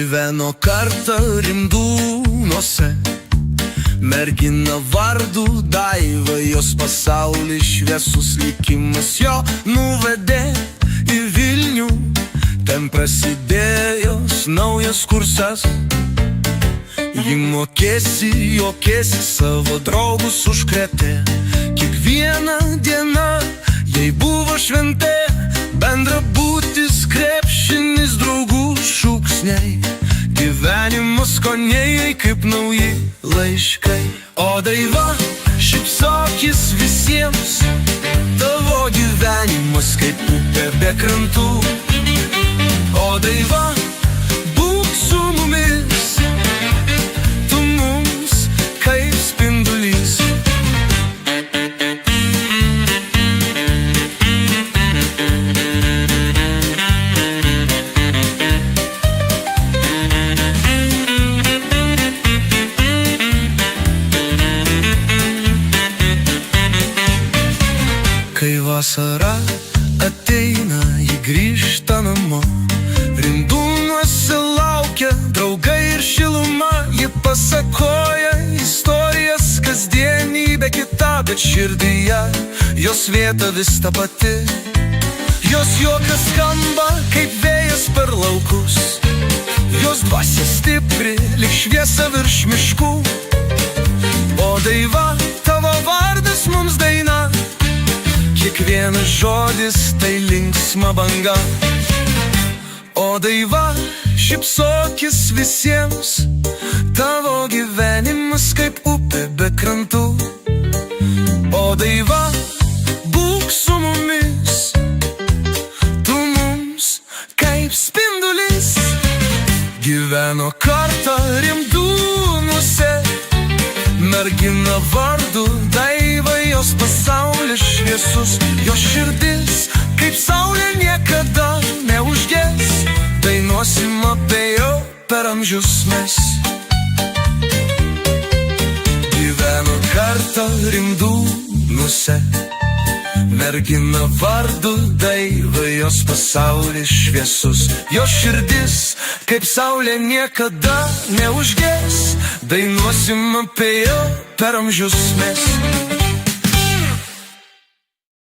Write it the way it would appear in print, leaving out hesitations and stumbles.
Gyveno kartą Rimdūnuose mergina vardu Daiva, jos pasaulis šviesus, likimas jo nuvedė į Vilnių. Ten prasidėjo naujas kursas. Ji mokėsi, juokėsi, savo draugus užkrėtė. Kiekviena diena jai buvo šventė, bendrabutis, krepšinis, draugų šūksniai. Gyvenimas skoniai kaip nauji laiškai. O Daiva, šypsokis visiems, tavo gyvenimas kaip upė be krantų. O Daiva, būk su mumis, tu mums kaip spindulys. Kai vasara ateina, ji grįžta namo. Rimdūnuose laukia draugai ir šiluma. Ji pasakoja istorijas, kasdienybė kita, bet širdyje jos vieta vis ta pati. Jos juokas skamba kaip vėjas per laukus, jos dvasia stipri, lyg šviesa virš miškų. O Daiva, tavo vardas mums daina, kiekvienas žodis tai linksma banga. O Daiva, šypsokis visiems, tavo gyvenimas kaip upė be krantų. O Daiva, būk su mumis, tu mums kaip spindulys. Gyveno kartą Rimdūnuose mergina vardu Daiva, jos pasaulis šviesus, jos širdis kaip saulė niekada neužges. Dainuosim apie jo per amžius mes. Gyveno kartą Rimdūnuose mergina vardu Daiva, jos pasaulis šviesus, jos širdis kaip saulė niekada neužges. Dainuosim apie jo per amžius mes.